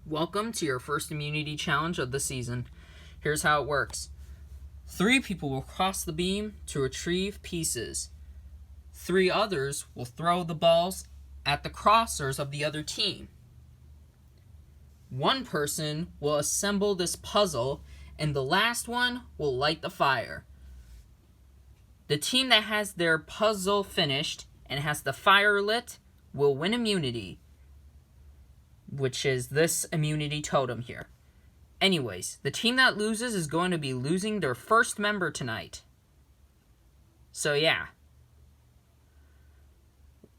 Welcome to your first immunity challenge of the season. Here's how it works. 3 people will cross the beam to retrieve pieces. 3 others will throw the balls at the crossers of the other team. 1 person will assemble this puzzle, and the last one will light the fire. The team that has their puzzle finished and has the fire lit will win immunity, which is this immunity totem here. Anyways, the team that loses is going to be losing their first member tonight. So yeah.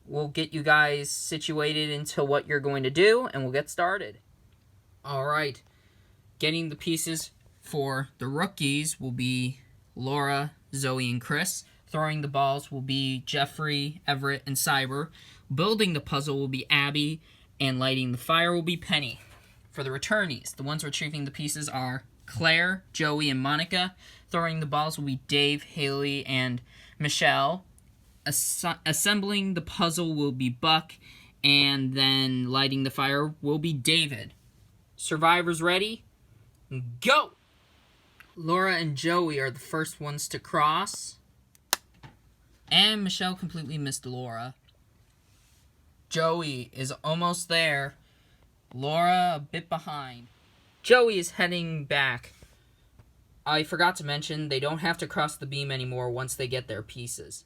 We'll get you guys situated into what you're going to do, and we'll get started. Alright. Getting the pieces for the rookies will be Laura, Zoe, and Chris. Throwing the balls will be Jeffrey, Everett, and Cyber. Building the puzzle will be Abby, and lighting the fire will be Penny. For the returnees, the ones retrieving the pieces are Claire, Joey, and Monica. Throwing the balls will be Dave, Haley, and Michelle. Assembling the puzzle will be Buck, and then lighting the fire will be David. Survivors ready? Go! Laura and Joey are the first ones to cross. And Michelle completely missed Laura. Joey is almost there. Laura a bit behind. Joey is heading back. I forgot to mention, they don't have to cross the beam anymore once they get their pieces.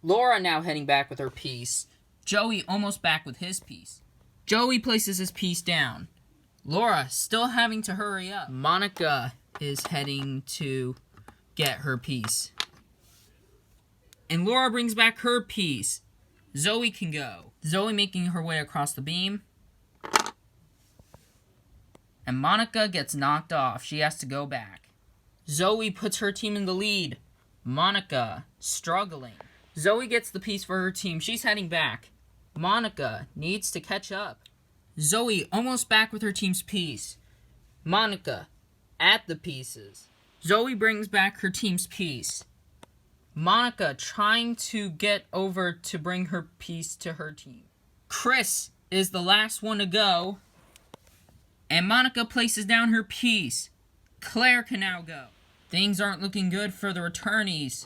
Laura now heading back with her piece. Joey almost back with his piece. Joey places his piece down. Laura still having to hurry up. Monica is heading to get her piece. And Laura brings back her piece. Zoe can go. Zoe making her way across the beam. And Monica gets knocked off. She has to go back. Zoe puts her team in the lead. Monica struggling. Zoe gets the piece for her team. She's heading back. Monica needs to catch up. Zoe almost back with her team's piece. Monica at the pieces. Zoe brings back her team's piece. Monica trying to get over to bring her piece to her team. Chris is the last one to go. And Monica places down her piece. Claire can now go. Things aren't looking good for the returnees.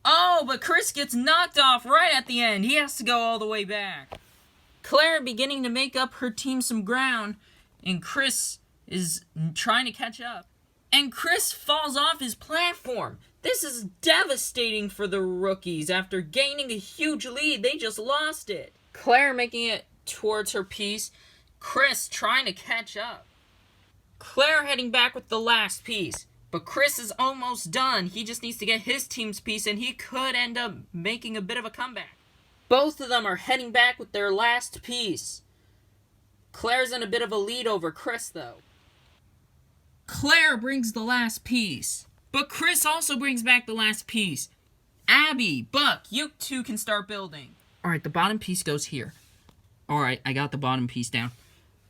Oh, but Chris gets knocked off right at the end. He has to go all the way back. Claire beginning to make up her team some ground, and Chris is trying to catch up. And Chris falls off his platform. This is devastating for the rookies. After gaining a huge lead, they just lost it. Claire making it towards her piece. Chris trying to catch up. Claire heading back with the last piece. But Chris is almost done. He just needs to get his team's piece, and he could end up making a bit of a comeback. Both of them are heading back with their last piece. Claire's in a bit of a lead over Chris, though. Claire brings the last piece. But Chris also brings back the last piece. Abby, Buck, you two can start building. Alright, the bottom piece goes here. Alright, I got the bottom piece down.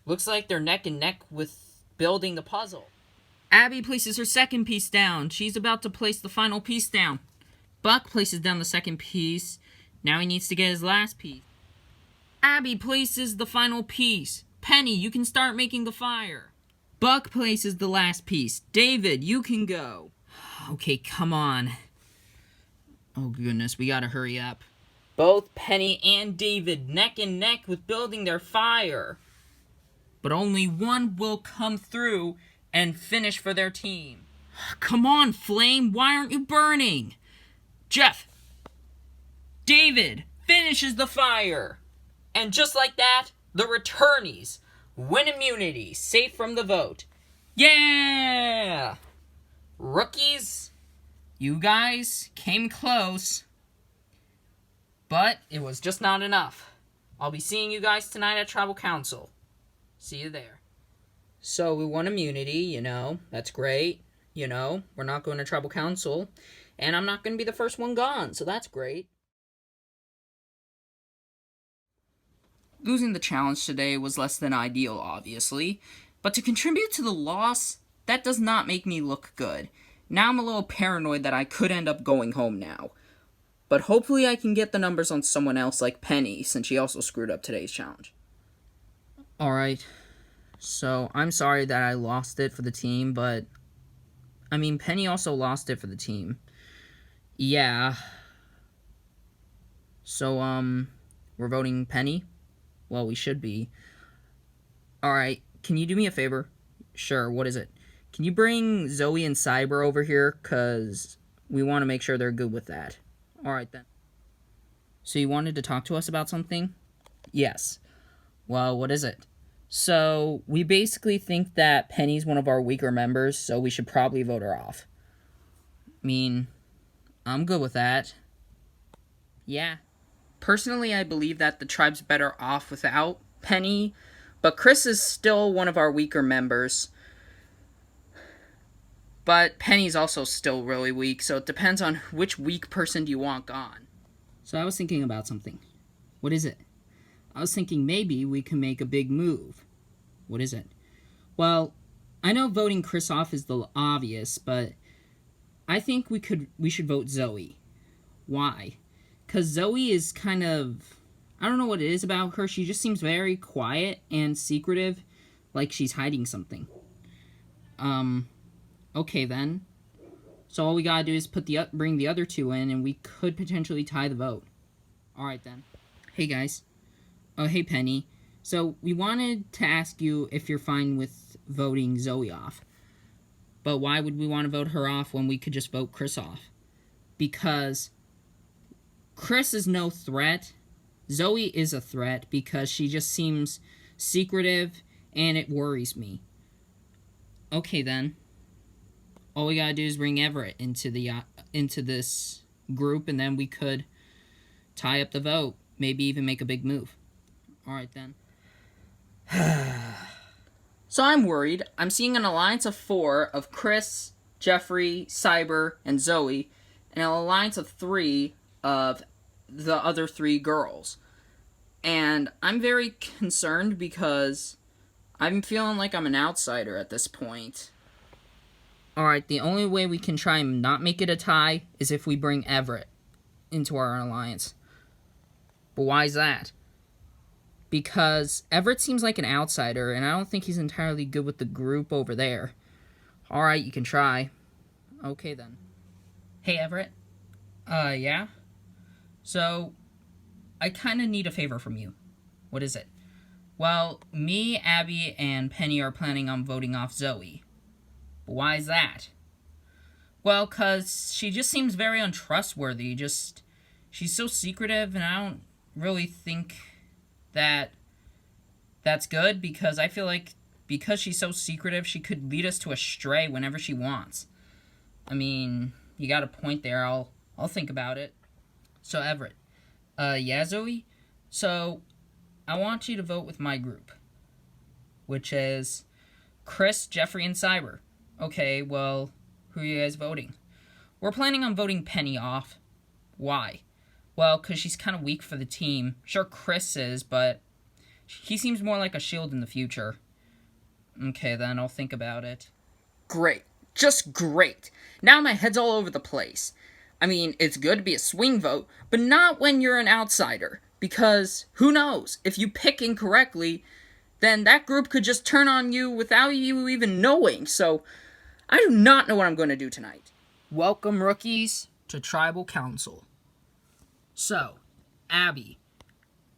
Looks like they're neck and neck with building the puzzle. Abby places her second piece down. She's about to place the final piece down. Buck places down the second piece. Now he needs to get his last piece. Abby places the final piece. Penny, you can start making the fire. Buck places the last piece. David, you can go. Okay, come on. Oh goodness, we gotta hurry up. Both Penny and David neck and neck with building their fire. But only one will come through and finish for their team. Come on, Flame, why aren't you burning? Jeff. David finishes the fire. And just like that, the returnees win immunity, safe from the vote. Yeah! Rookies, you guys came close. But it was just not enough. I'll be seeing you guys tonight at Tribal Council. See you there. So we won immunity, that's great. We're not going to Tribal Council. And I'm not going to be the first one gone, so that's great. Losing the challenge today was less than ideal, obviously. But to contribute to the loss, that does not make me look good. Now I'm a little paranoid that I could end up going home now. But hopefully I can get the numbers on someone else like Penny, since she also screwed up today's challenge. Alright, so I'm sorry that I lost it for the team, but I mean, Penny also lost it for the team. Yeah. So, we're voting Penny? Well, we should be. Alright, can you do me a favor? Sure, what is it? Can you bring Zoe and Cyber over here? Because we want to make sure they're good with that. Alright then. So you wanted to talk to us about something? Yes. Well, what is it? So, we basically think that Penny's one of our weaker members, so we should probably vote her off. I mean, I'm good with that. Yeah. Personally, I believe that the tribe's better off without Penny, but Chris is still one of our weaker members. But Penny's also still really weak, so it depends on which weak person do you want gone. So I was thinking about something. What is it? I was thinking maybe we can make a big move. What is it? Well, I know voting Chris off is the obvious, but I think we should vote Zoe. Why? Because Zoe is kind of... I don't know what it is about her. She just seems very quiet and secretive, like she's hiding something. Okay then. So all we gotta do is bring the other two in, and we could potentially tie the vote. Alright then. Hey guys. Oh, hey Penny. So we wanted to ask you if you're fine with voting Zoe off. But why would we want to vote her off when we could just vote Chris off? Because Chris is no threat. Zoe is a threat because she just seems secretive and it worries me. Okay then. All we gotta do is bring Everett into this group, and then we could tie up the vote. Maybe even make a big move. Alright then. So I'm worried. I'm seeing an alliance of 4 of Chris, Jeffrey, Cyber, and Zoe, and an alliance of 3 of the other 3 girls. And I'm very concerned because I'm feeling like I'm an outsider at this point. Alright, the only way we can try and not make it a tie is if we bring Everett into our alliance. But why is that? Because Everett seems like an outsider, and I don't think he's entirely good with the group over there. Alright, you can try. Okay, then. Hey, Everett. Yeah? So, I kind of need a favor from you. What is it? Well, me, Abby, and Penny are planning on voting off Zoe. But why is that? Well, 'cause she just seems very untrustworthy. She's so secretive, and I don't really think that that's good, because I feel like because she's so secretive, she could lead us to a stray whenever she wants. I mean, you got a point there. I'll think about it. So, Everett. Yeah, Zoe? So, I want you to vote with my group, which is Chris, Jeffrey, and Cyber. Okay, well, who are you guys voting? We're planning on voting Penny off. Why? Well, because she's kind of weak for the team. Sure, Chris is, but he seems more like a shield in the future. Okay, then, I'll think about it. Great. Just great. Now my head's all over the place. I mean, it's good to be a swing vote, but not when you're an outsider. Because, who knows, if you pick incorrectly, then that group could just turn on you without you even knowing. So, I do not know what I'm going to do tonight. Welcome, rookies, to Tribal Council. So, Abby,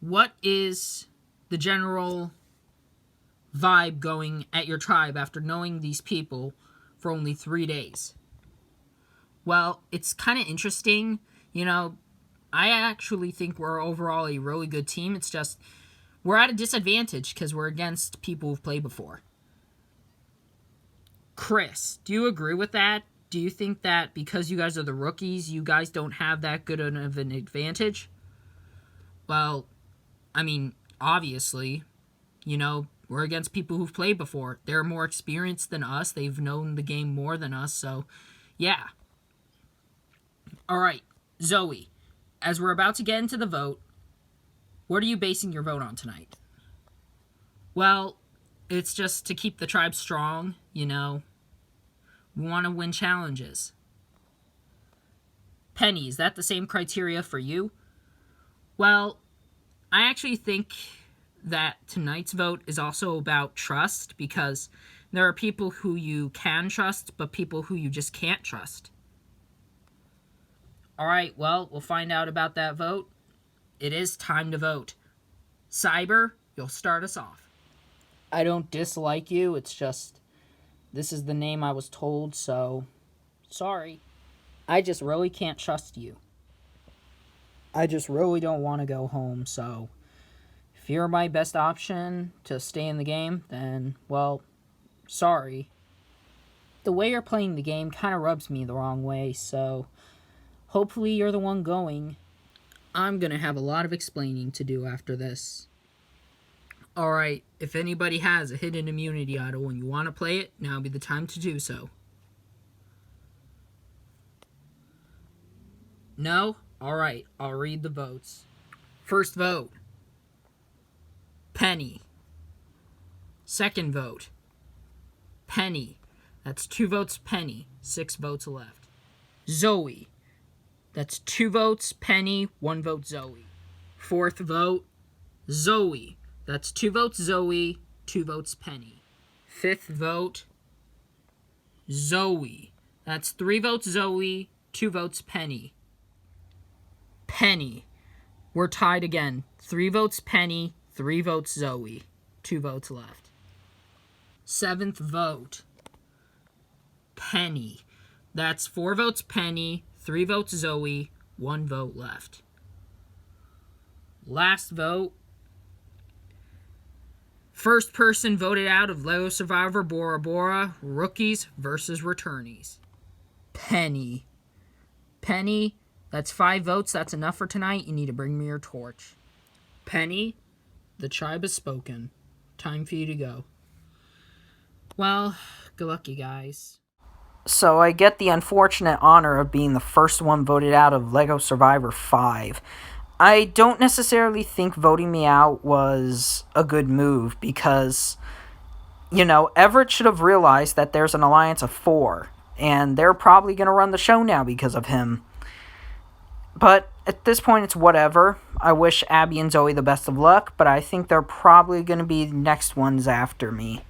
what is the general vibe going at your tribe after knowing these people for only 3 days? Well, it's kind of interesting. You know, I actually think we're overall a really good team. It's just, we're at a disadvantage because we're against people who've played before. Chris, do you agree with that? Do you think that because you guys are the rookies, you guys don't have that good of an advantage? Well, I mean, obviously, you know, we're against people who've played before. They're more experienced than us. They've known the game more than us, so, yeah. Alright, Zoe, as we're about to get into the vote, what are you basing your vote on tonight? Well, it's just to keep the tribe strong, you know. We want to win challenges. Penny, is that the same criteria for you? Well, I actually think that tonight's vote is also about trust, because there are people who you can trust, but people who you just can't trust. Alright, well, we'll find out about that vote. It is time to vote. Cyber, you'll start us off. I don't dislike you, it's just, this is the name I was told, so sorry. I just really can't trust you. I just really don't want to go home, so if you're my best option to stay in the game, then, well, sorry. The way you're playing the game kind of rubs me the wrong way, so hopefully you're the one going. I'm gonna have a lot of explaining to do after this. Alright, if anybody has a hidden immunity idol and you want to play it, now would be the time to do so. No? Alright, I'll read the votes. First vote, Penny. Second vote, Penny. That's 2 votes Penny, 6 votes left. Zoe. That's 2 votes Penny, 1 vote Zoe. Fourth vote, Zoe. That's 2 votes Zoe, 2 votes Penny. Fifth vote, Zoe. That's 3 votes Zoe, 2 votes Penny. Penny. We're tied again. 3 votes Penny, 3 votes Zoe. 2 votes left. Seventh vote, Penny. That's 4 votes Penny, 3 votes Zoe, 1 vote left. Last vote, first person voted out of LEGO Survivor Bora Bora, rookies versus returnees. Penny. Penny, that's 5 votes. That's enough for tonight. You need to bring me your torch. Penny, the tribe has spoken. Time for you to go. Well, good luck, you guys. So I get the unfortunate honor of being the first one voted out of LEGO Survivor 5. I don't necessarily think voting me out was a good move because, Everett should have realized that there's an alliance of 4, and they're probably going to run the show now because of him. But at this point, it's whatever. I wish Abby and Zoe the best of luck, but I think they're probably going to be the next ones after me.